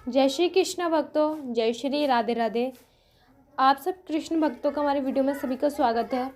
जय श्री कृष्ण भक्तों, जय श्री राधे राधे। आप सब कृष्ण भक्तों का हमारे वीडियो में सभी का स्वागत है।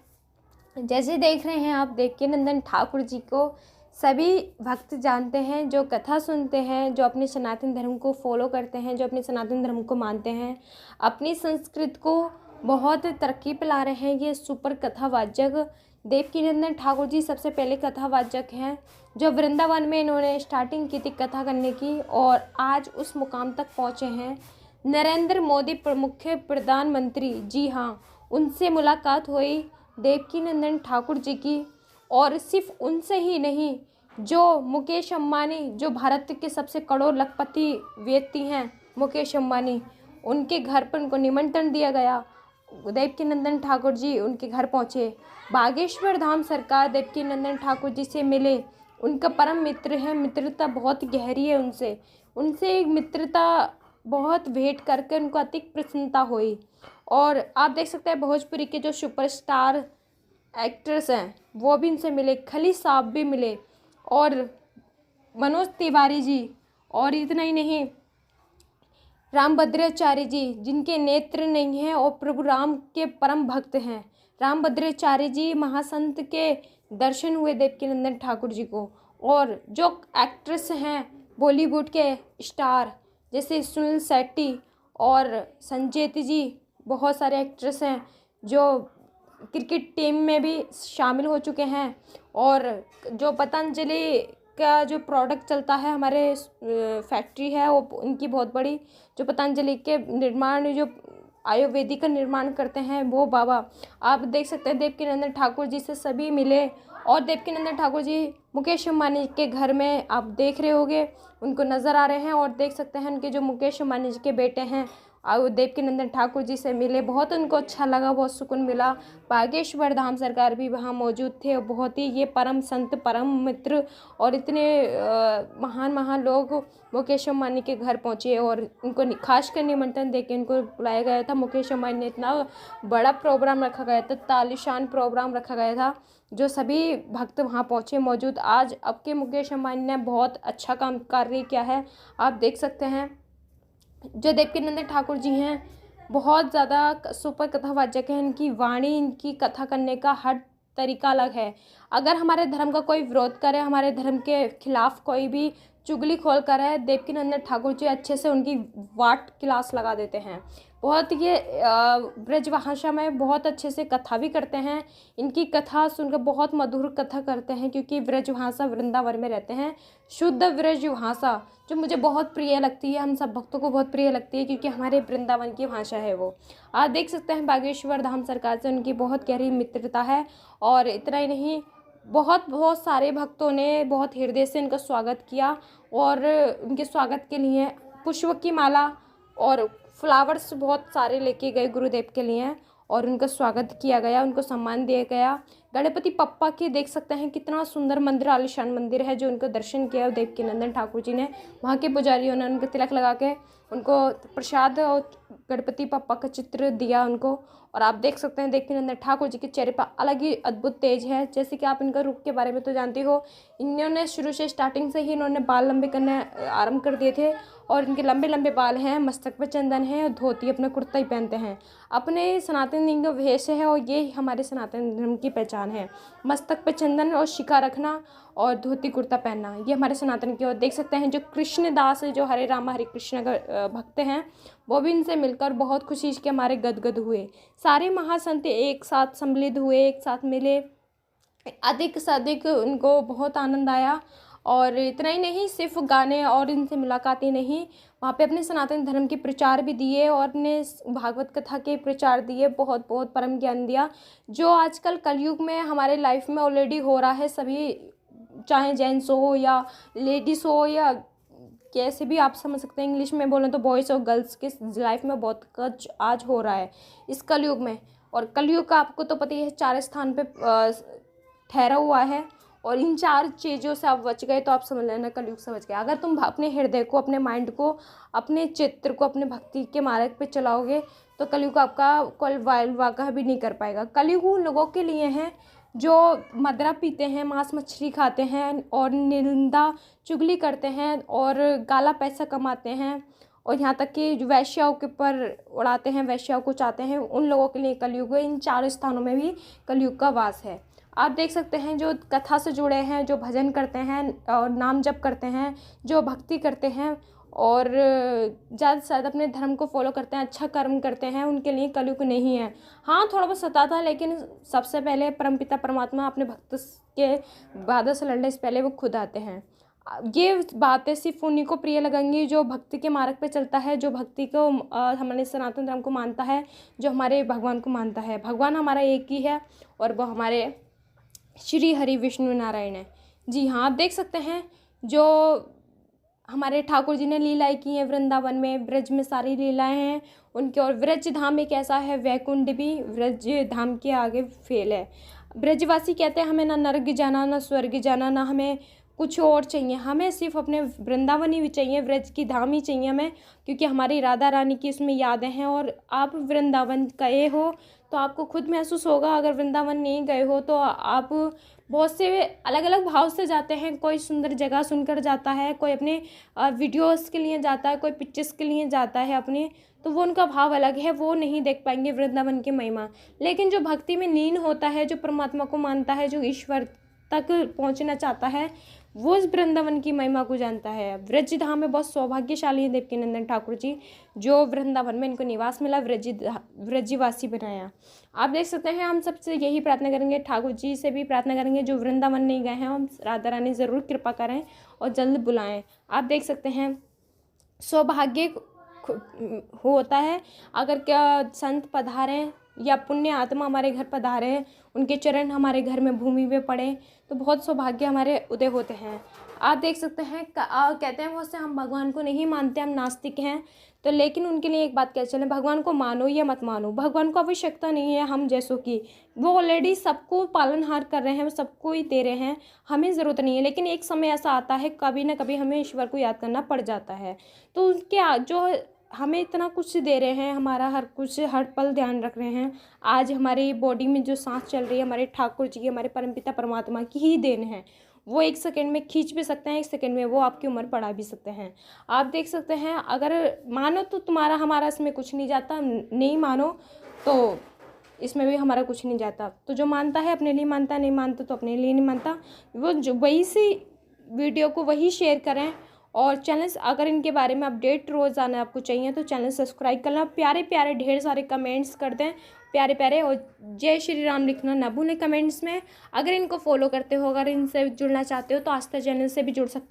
जैसे देख रहे हैं आप, देवकीनंदन ठाकुर जी को सभी भक्त जानते हैं, जो कथा सुनते हैं, जो अपने सनातन धर्म को फॉलो करते हैं, जो अपने सनातन धर्म को मानते हैं, अपनी संस्कृति को बहुत तरक्की पे ला रहे हैं। ये सुपर कथावाचक देवकीनंदन ठाकुर जी सबसे पहले कथावाचक हैं, जो वृंदावन में इन्होंने स्टार्टिंग की थी कथा करने की और आज उस मुकाम तक पहुँचे हैं। नरेंद्र मोदी मुख्य प्रधानमंत्री, जी हाँ, उनसे मुलाकात हुई देवकीनंदन ठाकुर जी की। और सिर्फ उनसे ही नहीं, जो मुकेश अंबानी, जो भारत के सबसे करोड़ लखपति व्यक्ति हैं, मुकेश अंबानी, उनके घर पर उनको निमंत्रण दिया गया। देवकीनंदन ठाकुर जी उनके घर पहुँचे। बागेश्वर धाम सरकार देवकीनंदन ठाकुर जी से मिले, उनका परम मित्र है, मित्रता बहुत गहरी है उनसे। उनसे एक मित्रता बहुत भेंट करके उनको अतिक प्रसन्नता हुई। और आप देख सकते हैं भोजपुरी के जो सुपरस्टार एक्ट्रेस हैं वो भी इनसे मिले, खली साहब भी मिले और मनोज तिवारी जी। और इतना ही नहीं, रामभद्राचार्य जी, जिनके नेत्र नहीं हैं और प्रभु राम के परम भक्त हैं, रामभद्राचार्य जी महासंत के दर्शन हुए देवकीनंदन ठाकुर जी को। और जो एक्ट्रेस हैं बॉलीवुड के स्टार जैसे सुनील शेट्टी और संजेती जी, बहुत सारे एक्ट्रेस हैं जो क्रिकेट टीम में भी शामिल हो चुके हैं। और जो पतंजलि का जो प्रोडक्ट चलता है, हमारे फैक्ट्री है वो उनकी बहुत बड़ी, जो पतंजलि के निर्माण, जो आयुर्वेदिक का निर्माण करते हैं वो बाबा, आप देख सकते हैं देवकीनंदन ठाकुर जी से सभी मिले। और देवकीनंदन ठाकुर जी मुकेश अंबानी के घर में आप देख रहे होंगे, उनको नज़र आ रहे हैं। और देख सकते हैं उनके जो मुकेश अंबानी जी के बेटे हैं और देवकीनंदन ठाकुर जी से मिले, बहुत उनको अच्छा लगा, बहुत सुकून मिला। बागेश्वर धाम सरकार भी वहाँ मौजूद थे और बहुत ही ये परम संत, परम मित्र और इतने महान महान लोग मुकेश अंबानी के घर पहुँचे और उनको खास कर निमंत्रण देके उनको बुलाया गया था। मुकेश अंबानी ने इतना बड़ा प्रोग्राम रखा गया था, तालीशान प्रोग्राम रखा गया था, जो सभी भक्त वहाँ पहुँचे मौजूद। आज अब के मुकेश अंबानी ने बहुत अच्छा काम कार्य किया है। आप देख सकते हैं जो देवकीनंदन ठाकुर जी हैं बहुत ज़्यादा सुपर कथावाचक हैं। इनकी वाणी, इनकी कथा करने का हर तरीका अलग है। अगर हमारे धर्म का कोई विरोध करे, हमारे धर्म के खिलाफ कोई भी चुगली खोल कर है, देवकीनंदन ठाकुर जी अच्छे से उनकी वाट क्लास लगा देते हैं। बहुत ये ब्रज भाषा में बहुत अच्छे से कथा भी करते हैं। इनकी कथा सुनकर बहुत मधुर कथा करते हैं, क्योंकि ब्रज भाषा वृंदावन में रहते हैं, शुद्ध ब्रज भाषा जो मुझे बहुत प्रिय लगती है, हम सब भक्तों को बहुत प्रिय लगती है, क्योंकि हमारे वृंदावन की भाषा है वो। आप देख सकते हैं बागेश्वर धाम सरकार से उनकी बहुत गहरी मित्रता है। और इतना ही नहीं, बहुत बहुत सारे भक्तों ने बहुत हृदय से इनका स्वागत किया और उनके स्वागत के लिए पुष्प की माला और फ्लावर्स बहुत सारे लेके गए गुरुदेव के लिए और उनका स्वागत किया गया, उनको सम्मान दिया गया। गणपति पप्पा के देख सकते हैं कितना सुंदर मंदिर, आलिशान मंदिर है, जो उनका दर्शन किया देवकीनंदन ठाकुर जी ने। वहाँ के पुजारियों ने उनको तिलक लगा के उनको प्रसाद और गणपति पप्पा का चित्र दिया उनको। और आप देख सकते हैं देवकीनंदन ठाकुर जी के चेहरे पर अलग ही अद्भुत तेज है। जैसे कि आप इनका रूप के बारे में तो जानते हो, इन्होंने शुरू से स्टार्टिंग से ही इन्होंने बाल लंबे करने आरंभ कर दिए थे और इनके लंबे लंबे बाल हैं, मस्तक पे चंदन है और धोती अपना कुर्ता ही पहनते हैं। अपने सनातन धर्म का वेश है और ये हमारे सनातन धर्म की पहचान है, मस्तक पे चंदन और शिखा रखना और धोती कुर्ता पहनना, ये हमारे सनातन की। और देख सकते हैं जो कृष्णदास, जो हरे रामा हरे कृष्ण का भक्त हैं, वो भी इनसे मिलकर बहुत खुशी के हमारे गदगद हुए। सारे महासंत एक साथ सम्मिलित हुए, एक साथ मिले, अधिक से अधिक उनको बहुत आनंद आया। और इतना ही नहीं, सिर्फ गाने और इनसे मुलाकात ही नहीं, वहाँ पे अपने सनातन धर्म के प्रचार भी दिए और अपने भागवत कथा के प्रचार दिए, बहुत बहुत परम ज्ञान दिया, जो आजकल कलयुग में हमारे लाइफ में ऑलरेडी हो रहा है। सभी, चाहे जेंट्स हो या लेडीज़ हो या कैसे भी आप समझ सकते हैं, इंग्लिश में बोलें तो बॉयज़ और गर्ल्स के लाइफ में बहुत कुछ आज हो रहा है इस कलयुग में। और कलयुग का आपको तो पता ही है 4 स्थान पे ठहरा हुआ है और इन 4 चीज़ों से आप बच गए तो आप समझ लेना कलयुग से बच गए। अगर तुम अपने हृदय को, अपने माइंड को, अपने चित्र को, अपने भक्ति के मार्ग पे चलाओगे तो कलयुग आपका कोई वाका भी नहीं कर पाएगा। कलयुग उन लोगों के लिए है जो मदिरा पीते हैं, मांस मछली खाते हैं और निंदा चुगली करते हैं और गाला पैसा कमाते हैं और यहाँ तक कि जो वैश्याओं के ऊपर उड़ाते हैं, वैश्याओं को चाहते हैं, उन लोगों के लिए कलयुग है। इन 4 स्थानों में भी कलयुग का वास है। आप देख सकते हैं जो कथा से जुड़े हैं, जो भजन करते हैं और नाम जप करते हैं, जो भक्ति करते हैं और ज़्यादा से ज़्यादा अपने धर्म को फॉलो करते हैं, अच्छा कर्म करते हैं, उनके लिए कलयुग नहीं है। हाँ, थोड़ा बहुत सताता है, लेकिन सबसे पहले परमपिता परमात्मा अपने भक्त के बाधा से लड़ने से पहले वो खुद आते हैं। ये बातें सिर्फ उन्हीं को प्रिय लगेंगी जो भक्ति के मार्ग पे चलता है, जो भक्ति को हमारे सनातन धर्म को मानता है, जो हमारे भगवान को मानता है। भगवान हमारा एक ही है और वो हमारे श्री हरि विष्णु नारायण है। जी हाँ, आप देख सकते हैं जो हमारे ठाकुर जी ने लीलाएं की हैं वृंदावन में, ब्रज में सारी लीलाएं हैं उनकी। और ब्रज धाम एक ऐसा है, वैकुंठ भी ब्रज धाम के आगे फेल है। ब्रजवासी कहते हैं हमें ना नर्क जाना, ना स्वर्ग जाना, ना हमें कुछ और चाहिए, हमें सिर्फ अपने वृंदावन ही चाहिए, ब्रज की धाम ही चाहिए हमें, क्योंकि हमारी राधा रानी की इसमें यादें हैं। और आप वृंदावन गए हो तो आपको खुद महसूस होगा, अगर वृंदावन नहीं गए हो तो आप बहुत से अलग अलग भाव से जाते हैं। कोई सुंदर जगह सुनकर जाता है, कोई अपने वीडियोस के लिए जाता है, कोई पिक्चर्स के लिए जाता है अपने, तो वो उनका भाव अलग है, वो नहीं देख पाएंगे वृंदावन की महिमा। लेकिन जो भक्ति में लीन होता है, जो परमात्मा को मानता है, जो ईश्वर तक पहुंचना चाहता है, वो इस वृंदावन की महिमा को जानता है। ब्रज धाम में बहुत सौभाग्यशाली है देवकीनंदन ठाकुर जी, जो वृंदावन में इनको निवास मिला, ब्रजवासी बनाया। आप देख सकते हैं, हम सबसे यही प्रार्थना करेंगे, ठाकुर जी से भी प्रार्थना करेंगे जो वृंदावन नहीं गए हैं, हम राधा रानी ज़रूर कृपा करें और जल्द बुलाएं। आप देख सकते हैं सौभाग्य होता है अगर क्या संत पधारें या पुण्य आत्मा हमारे घर पधारे, उनके चरण हमारे घर में भूमि में पड़े, तो बहुत सौभाग्य हमारे उदय होते हैं। आप देख सकते हैं कहते हैं बहुत से हम भगवान को नहीं मानते, हम नास्तिक हैं, तो लेकिन उनके लिए एक बात कह चलें, भगवान को मानो या मत मानो, भगवान को आवश्यकता नहीं है हम जैसों की, वो ऑलरेडी सबको पालनहार कर रहे हैं, वो सबको ही दे रहे हैं, हमें ज़रूरत नहीं है। लेकिन एक समय ऐसा आता है कभी ना कभी हमें ईश्वर को याद करना पड़ जाता है, तो उनके जो हमें इतना कुछ दे रहे हैं, हमारा हर कुछ हर पल ध्यान रख रहे हैं। आज हमारी बॉडी में जो सांस चल रही है हमारे ठाकुर जी की, हमारे परमपिता परमात्मा की ही देन है। वो 1 सेकंड में खींच भी सकते हैं, 1 सेकंड में वो आपकी उम्र बढ़ा भी सकते हैं। आप देख सकते हैं, अगर मानो तो तुम्हारा हमारा इसमें कुछ नहीं जाता, नहीं मानो तो इसमें भी हमारा कुछ नहीं जाता। तो जो मानता है अपने लिए मानता, नहीं मानता तो अपने लिए नहीं मानता। वो जो वही सी वीडियो को वही शेयर करें, और चैनल अगर इनके बारे में अपडेट रोज़ाना आपको चाहिए तो चैनल सब्सक्राइब करना, प्यारे प्यारे ढेर सारे कमेंट्स कर दें, प्यारे प्यारे, और जय श्री राम लिखना ना भूलें कमेंट्स में। अगर इनको फॉलो करते हो, अगर इनसे जुड़ना चाहते हो तो आस्था चैनल से भी जुड़ सकते हो।